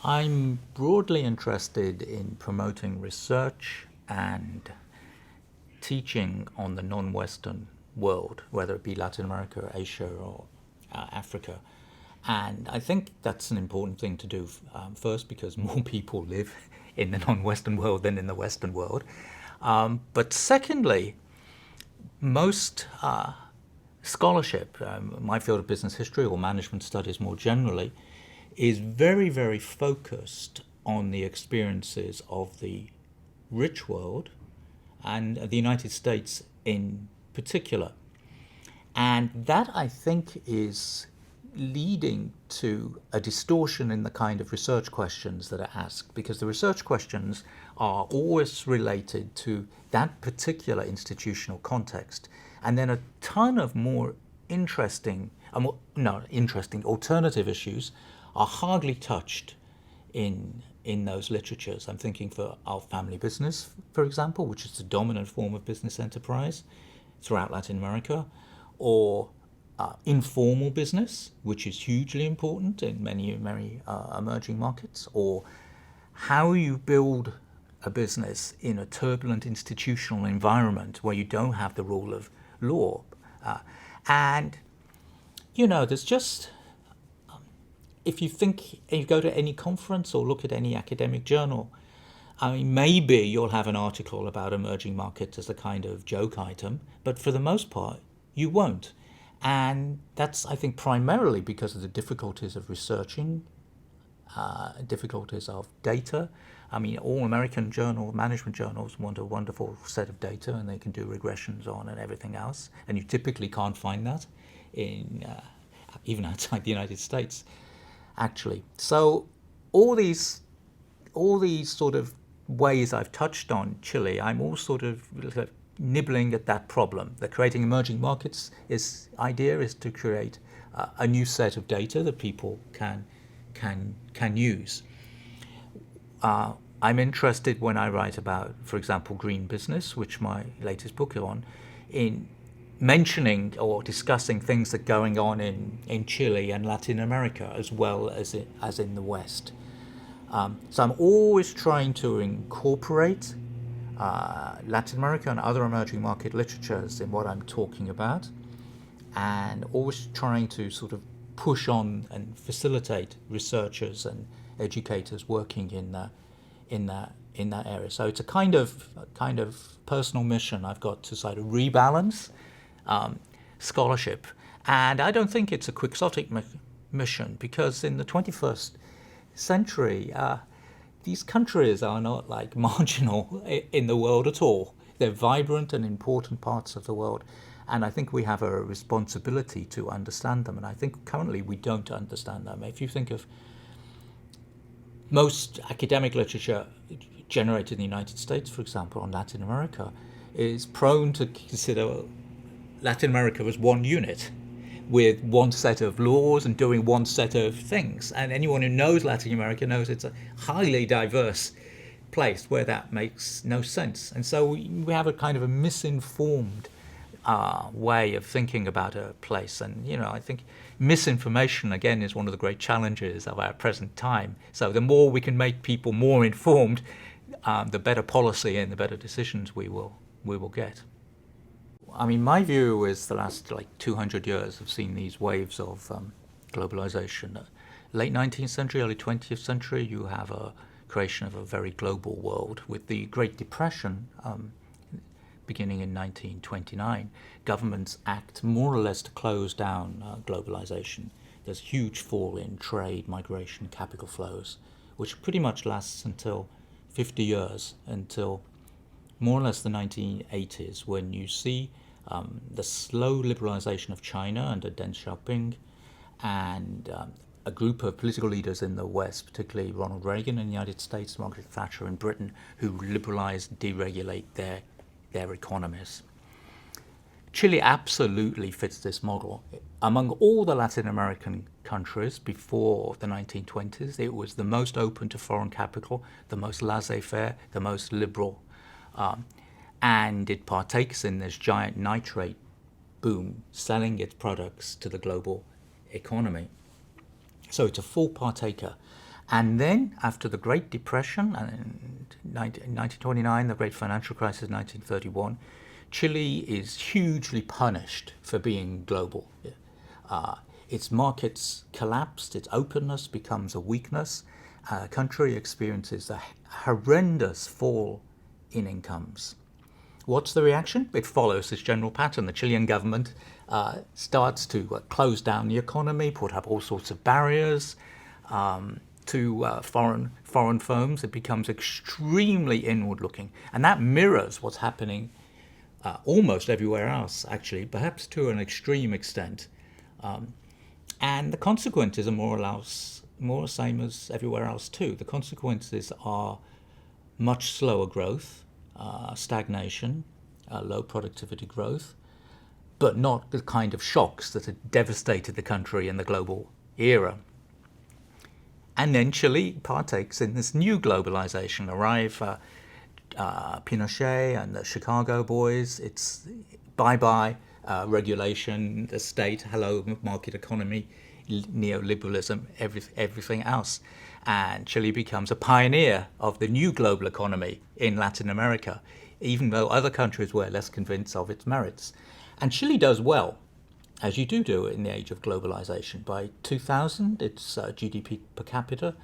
I'm broadly interested in promoting research and teaching on the non-Western world, whether it be Latin America, Asia, or Africa. And I think that's an important thing to do, first, because more people live in the non-Western world than in the Western world. But secondly, most scholarship, my field of business history or management studies more generally, is very, very focused on the experiences of the rich world and the United States in particular. And that, I think, is leading to a distortion in the kind of research questions that are asked, because the research questions are always related to that particular institutional context. And then a ton of more interesting, alternative issues are hardly touched in those literatures. I'm thinking for our family business, for example, which is the dominant form of business enterprise throughout Latin America, or informal business, which is hugely important in many emerging markets, or how you build a business in a turbulent institutional environment where you don't have the rule of law. And, there's just, if you go to any conference or look at any academic journal, I mean, maybe you'll have an article about emerging markets as a kind of joke item, but for the most part, you won't. And that's, I think, primarily because of the difficulties of researching, difficulties of data. I mean, all American management journals want a wonderful set of data, and they can do regressions on and everything else. And you typically can't find that in even outside the United States, actually. So all these sort of ways I've touched on Chile, I'm all sort of nibbling at that problem. The creating emerging markets idea is to create a new set of data that people can use. I'm interested when I write about, for example, green business, which my latest book is on, in mentioning or discussing things that are going on in Chile and Latin America as well as in the West. So I'm always trying to incorporate Latin America and other emerging market literatures in what I'm talking about, and always trying to sort of push on and facilitate researchers and educators working in that area. So it's a kind of personal mission I've got to sort of rebalance scholarship, and I don't think it's a quixotic mission, because in the 21st century, these countries are not like marginal in the world at all. They're vibrant and important parts of the world, and I think we have a responsibility to understand them, and I think currently we don't understand them. If you think of most academic literature generated in the United States, for example, on Latin America, is prone to consider Latin America as one unit with one set of laws and doing one set of things. And anyone who knows Latin America knows it's a highly diverse place where that makes no sense. And so we have a kind of a misinformed way of thinking about a place. And, I think misinformation, again, is one of the great challenges of our present time. So the more we can make people more informed, the better policy and the better decisions we will get. I mean, my view is the last 200 years have seen these waves of globalization. Late 19th century, early 20th century, you have a creation of a very global world. With the Great Depression beginning in 1929, governments act more or less to close down globalization. There's a huge fall in trade, migration, capital flows, which pretty much lasts until 50 years, until more or less the 1980s, when you see the slow liberalization of China under Deng Xiaoping, and a group of political leaders in the West, particularly Ronald Reagan in the United States, Margaret Thatcher in Britain, who liberalize, deregulate their economies. Chile absolutely fits this model. Among all the Latin American countries before the 1920s, it was the most open to foreign capital, the most laissez-faire, the most liberal. And it partakes in this giant nitrate boom, selling its products to the global economy. So it's a full partaker. And then, after the Great Depression, and in 1929, the Great Financial Crisis in 1931, Chile is hugely punished for being global. Its markets collapsed, its openness becomes a weakness. The country experiences a horrendous fall in incomes. What's the reaction? It follows this general pattern. The Chilean government starts to close down the economy, put up all sorts of barriers to foreign firms. It becomes extremely inward-looking, and that mirrors what's happening almost everywhere else, actually, perhaps to an extreme extent. And the consequences are more the same as everywhere else too. The consequences are much slower growth, stagnation, low productivity growth, but not the kind of shocks that had devastated the country in the global era. And then Chile partakes in this new globalization. Arrive Pinochet and the Chicago boys. It's bye-bye regulation, the state, hello market economy, neoliberalism, everything else. And Chile becomes a pioneer of the new global economy in Latin America, even though other countries were less convinced of its merits. And Chile does well, as you do in the age of globalization. By 2000, its GDP per capita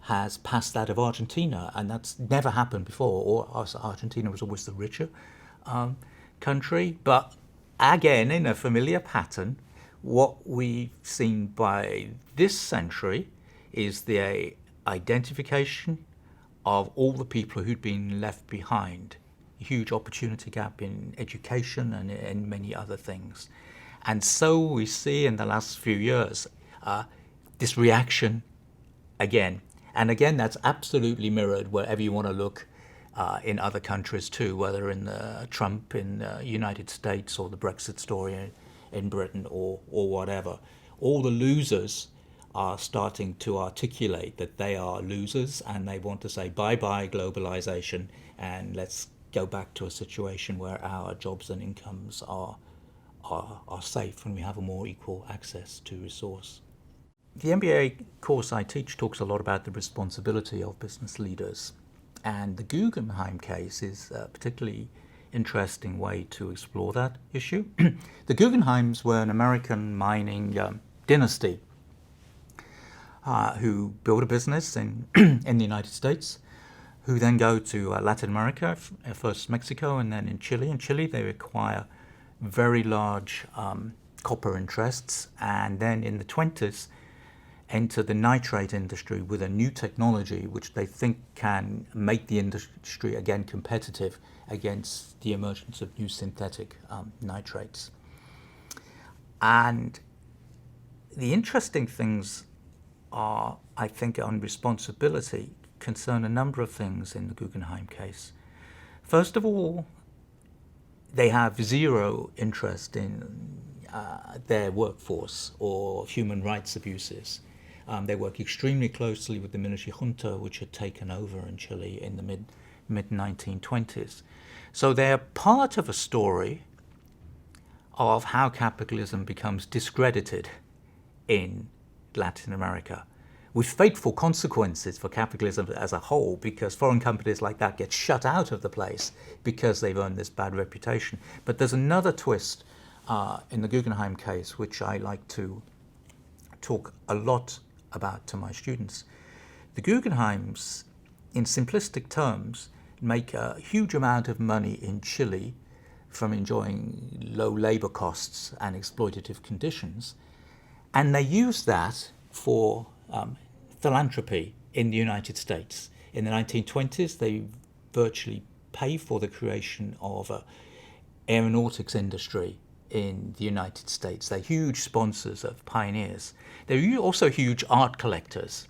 has passed that of Argentina, and that's never happened before. Or Argentina was always the richer country. But again, in a familiar pattern, what we've seen by this century is the identification of all the people who'd been left behind. A huge opportunity gap in education and in many other things. And so we see in the last few years this reaction again. And again, that's absolutely mirrored wherever you want to look in other countries too, whether in Trump in the United States or the Brexit story in Britain or whatever. All the losers are starting to articulate that they are losers, and they want to say bye-bye globalization, and let's go back to a situation where our jobs and incomes are safe and we have a more equal access to resource. The MBA course I teach talks a lot about the responsibility of business leaders, and the Guggenheim case is a particularly interesting way to explore that issue. The Guggenheims were an American mining dynasty who built a business in the United States, who then go to Latin America, first Mexico and then in Chile. In Chile they acquire very large copper interests, and then in the 20s enter the nitrate industry with a new technology which they think can make the industry again competitive against the emergence of new synthetic nitrates. And the interesting things are, I think, on responsibility concern a number of things in the Guggenheim case. First of all, they have zero interest in their workforce or human rights abuses. They work extremely closely with the military junta, which had taken over in Chile in the mid-1920s. So they're part of a story of how capitalism becomes discredited in Latin America, with fateful consequences for capitalism as a whole, because foreign companies like that get shut out of the place because they've earned this bad reputation. But there's another twist in the Guggenheim case, which I like to talk a lot about to my students. The Guggenheims, in simplistic terms, make a huge amount of money in Chile from enjoying low labor costs and exploitative conditions, and they use that for philanthropy in the United States. In the 1920s, they virtually pay for the creation of an aeronautics industry in the United States. They're huge sponsors of pioneers. They're also huge art collectors.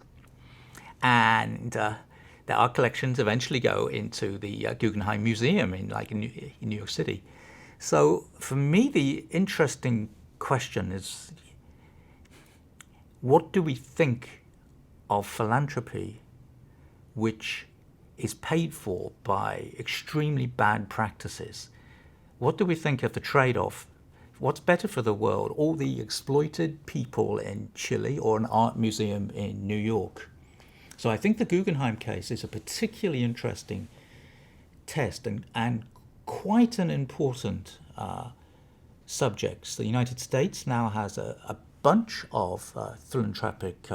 And the art collections eventually go into the Guggenheim Museum in New York City. So for me, the interesting question is, what do we think of philanthropy which is paid for by extremely bad practices? What do we think of the trade-off? What's better for the world? All the exploited people in Chile or an art museum in New York? So I think the Guggenheim case is a particularly interesting test and quite an important subject. The United States now has a bunch of philanthropic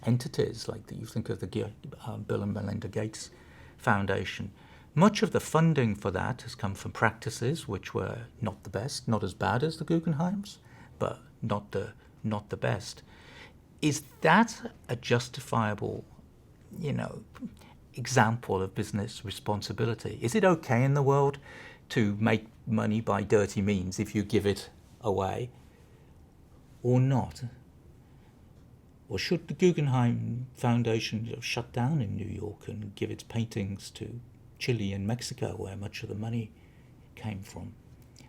entities, like you think of the Bill and Melinda Gates Foundation. Much of the funding for that has come from practices which were not the best, not as bad as the Guggenheims, but not the best. Is that a justifiable, example of business responsibility? Is it okay in the world to make money by dirty means if you give it away, or not? Or should the Guggenheim Foundation shut down in New York and give its paintings to Chile and Mexico, where much of the money came from?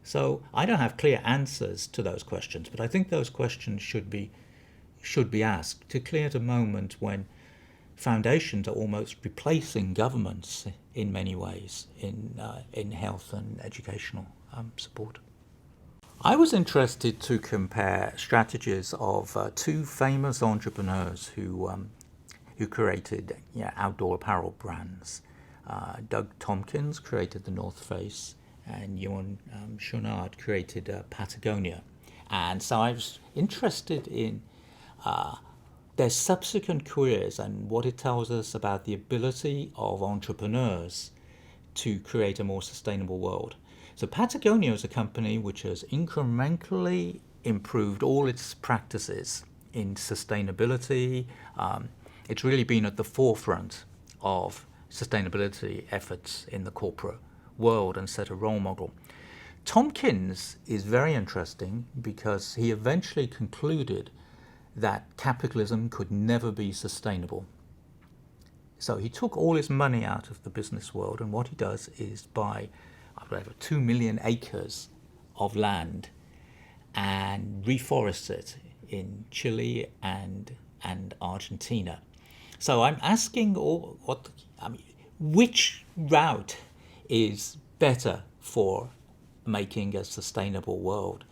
So I don't have clear answers to those questions, but I think those questions should be asked to clear the moment when foundations are almost replacing governments in many ways in health and educational support. I was interested to compare strategies of two famous entrepreneurs who created outdoor apparel brands. Doug Tompkins created the North Face, and Johan Schoenard created Patagonia. And so I was interested in their subsequent careers and what it tells us about the ability of entrepreneurs to create a more sustainable world. So Patagonia is a company which has incrementally improved all its practices in sustainability. It's really been at the forefront of sustainability efforts in the corporate world and set a role model. Tompkins is very interesting because he eventually concluded that capitalism could never be sustainable. So he took all his money out of the business world, and what he does is buy 2 million acres of land and reforest it in Chile and Argentina. So I'm asking which route is better for making a sustainable world?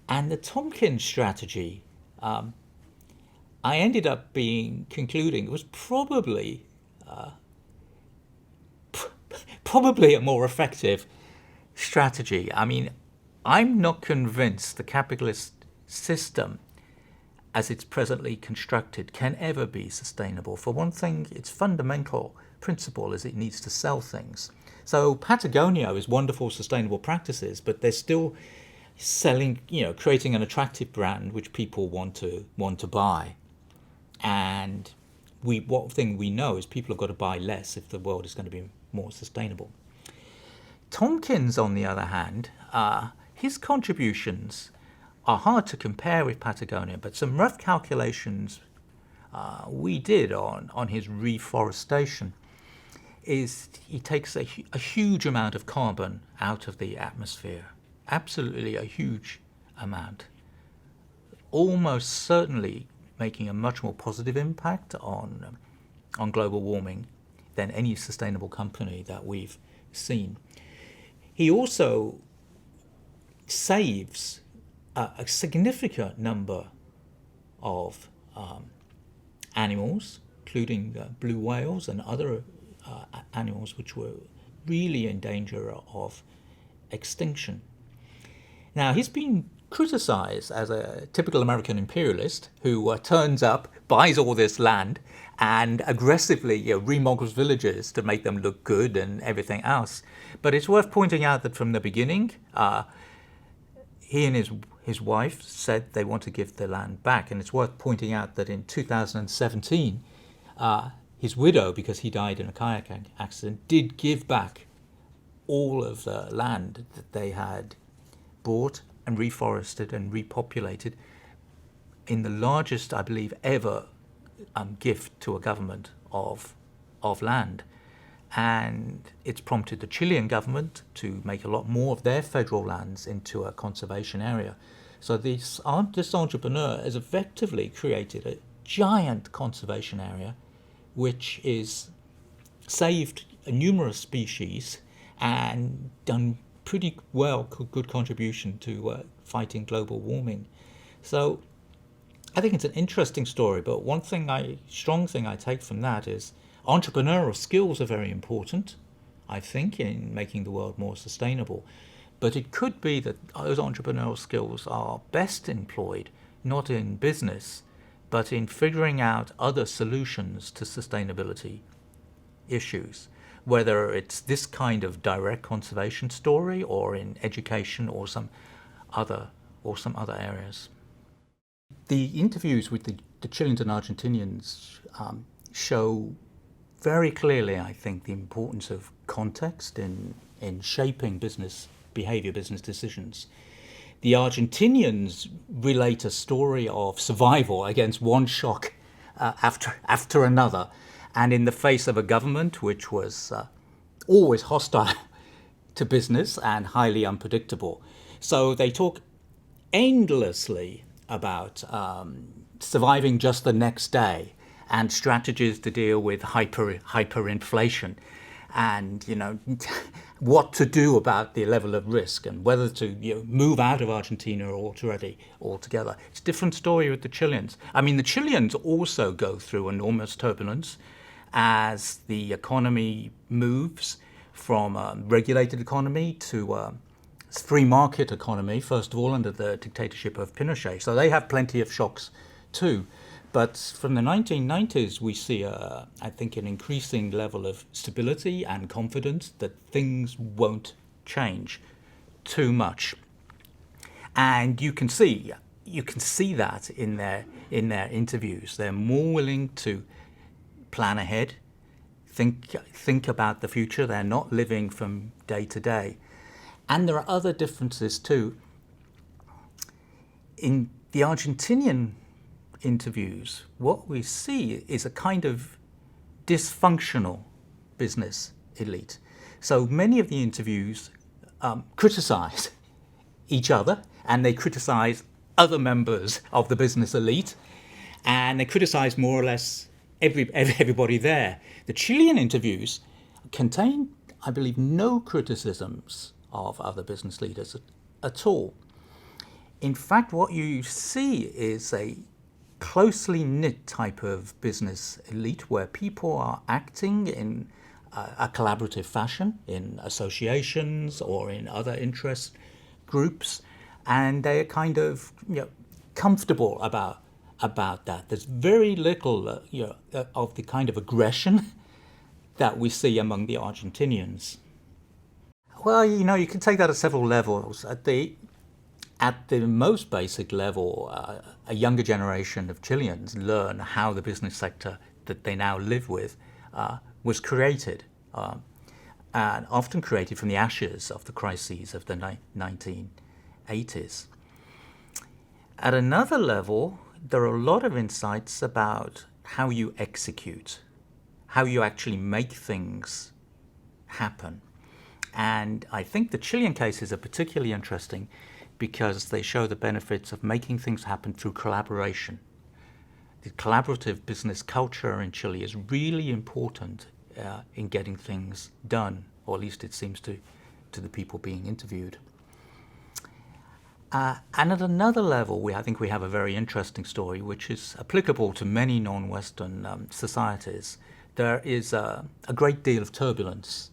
And the Tompkins strategy, I ended up concluding it was probably a more effective strategy. I mean, I'm not convinced the capitalist system as it's presently constructed can ever be sustainable. For one thing, its fundamental principle is it needs to sell things. So Patagonia is wonderful sustainable practices, but they're still selling, creating an attractive brand which people want to buy. And one thing we know is people have got to buy less if the world is going to be more sustainable. Tompkins, on the other hand, his contributions are hard to compare with Patagonia, but some rough calculations we did on his reforestation is he takes a huge amount of carbon out of the atmosphere, absolutely a huge amount, almost certainly making a much more positive impact on global warming than any sustainable company that we've seen. He also saves a significant number of animals, including blue whales and other animals which were really in danger of extinction. Now, he's been criticized as a typical American imperialist who turns up, buys all this land, and aggressively remodels villages to make them look good and everything else. But it's worth pointing out that from the beginning, he and his wife said they want to give the land back. And it's worth pointing out that in 2017, his widow, because he died in a kayak accident, did give back all of the land that they had bought and reforested and repopulated in the largest, I believe, ever gift to a government of land. And it's prompted the Chilean government to make a lot more of their federal lands into a conservation area. So this entrepreneur has effectively created a giant conservation area which is saved numerous species and done pretty well, good contribution to fighting global warming. So I think it's an interesting story, but strong thing I take from that is entrepreneurial skills are very important, I think, in making the world more sustainable. But it could be that those entrepreneurial skills are best employed not in business, but in figuring out other solutions to sustainability issues, whether it's this kind of direct conservation story or in education or other some other areas. The interviews with the Chileans and Argentinians show very clearly, I think, the importance of context in shaping business behavior, business decisions. The Argentinians relate a story of survival against one shock after another, and in the face of a government which was always hostile to business and highly unpredictable. So they talk endlessly about surviving just the next day and strategies to deal with hyperinflation, and what to do about the level of risk and whether to move out of Argentina altogether. It's a different story with the Chileans. I mean, the Chileans also go through enormous turbulence as the economy moves from a regulated economy to a free market economy, first of all under the dictatorship of Pinochet. So they have plenty of shocks too. But from the 1990s, we see, I think, an increasing level of stability and confidence that things won't change too much. And you can see that in their interviews. They're more willing to plan ahead, think about the future. They're not living from day to day. And there are other differences too. In the Argentinian interviews, what we see is a kind of dysfunctional business elite. So many of the interviews criticize each other, and they criticize other members of the business elite, and they criticize more or less everybody there. The Chilean interviews contain, I believe, no criticisms of other business leaders at all. In fact, what you see is a closely knit type of business elite where people are acting in a collaborative fashion in associations or in other interest groups, and they're kind of comfortable about that. There's very little of the kind of aggression that we see among the Argentinians. Well, you can take that at several levels. At the most basic level, a younger generation of Chileans learn how the business sector that they now live with was created, and often created from the ashes of the crises of the 1980s. At another level, there are a lot of insights about how you execute, how you actually make things happen. And I think the Chilean cases are particularly interesting because they show the benefits of making things happen through collaboration. The collaborative business culture in Chile is really important in getting things done, or at least it seems to the people being interviewed. And at another level, I think we have a very interesting story, which is applicable to many non-Western societies. There is a great deal of turbulence,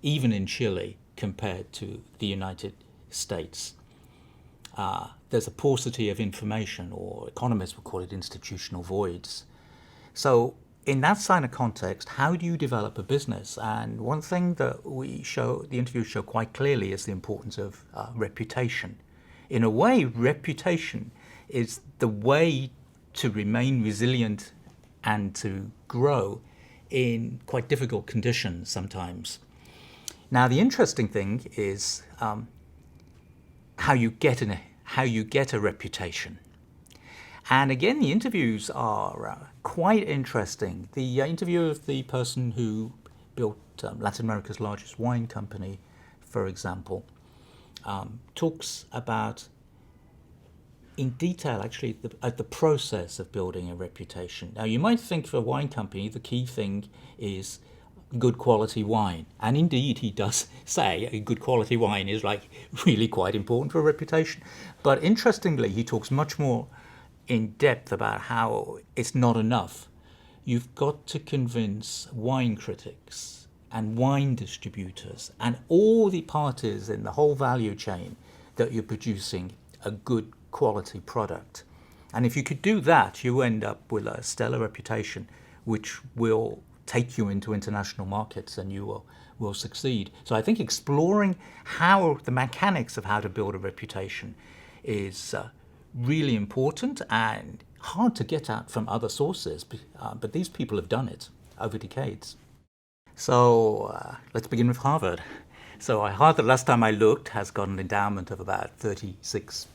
even in Chile, compared to the United States. There's a paucity of information, or economists would call it institutional voids. So in that kind of context, how do you develop a business? And one thing that the interviews show quite clearly is the importance of reputation. In a way, reputation is the way to remain resilient and to grow in quite difficult conditions sometimes. Now, the interesting thing is how you get a reputation. And again, the interviews are quite interesting. The interview of the person who built Latin America's largest wine company, for example, talks about in detail actually the process of building a reputation. Now, you might think for a wine company the key thing is good quality wine, and indeed he does say a good quality wine is really quite important for a reputation. But interestingly, he talks much more in depth about how it's not enough. You've got to convince wine critics and wine distributors and all the parties in the whole value chain that you're producing a good quality product. And if you could do that, you end up with a stellar reputation, which will take you into international markets, and you will succeed. So I think exploring how the mechanics of how to build a reputation is really important and hard to get at from other sources, but these people have done it over decades. So let's begin with Harvard. So Harvard, last time I looked, has got an endowment of about $36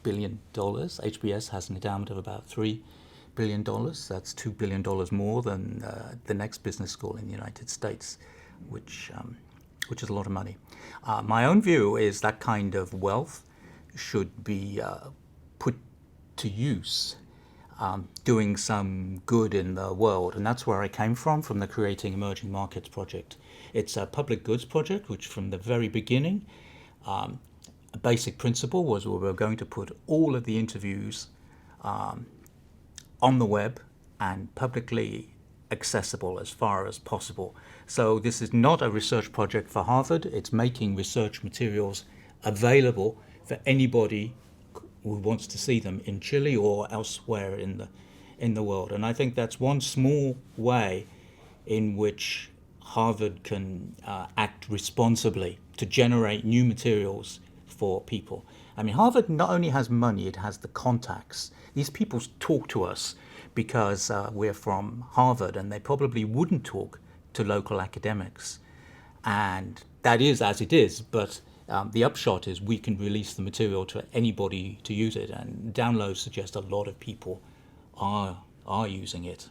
billion. HBS has an endowment of about $3 billion. That's $2 billion more than the next business school in the United States, which is a lot of money. My own view is that kind of wealth should be put to use doing some good in the world. And that's where I came from the Creating Emerging Markets project. It's a public goods project, which from the very beginning, a basic principle was we were going to put all of the interviews on the web and publicly accessible as far as possible. So this is not a research project for Harvard. It's making research materials available for anybody who wants to see them in Chile or elsewhere in the world. And I think that's one small way in which Harvard can act responsibly to generate new materials for people. I mean, Harvard not only has money, it has the contacts. These people talk to us because we're from Harvard, and they probably wouldn't talk to local academics. And that is as it is, but the upshot is we can release the material to anybody to use it, and downloads suggest a lot of people are using it.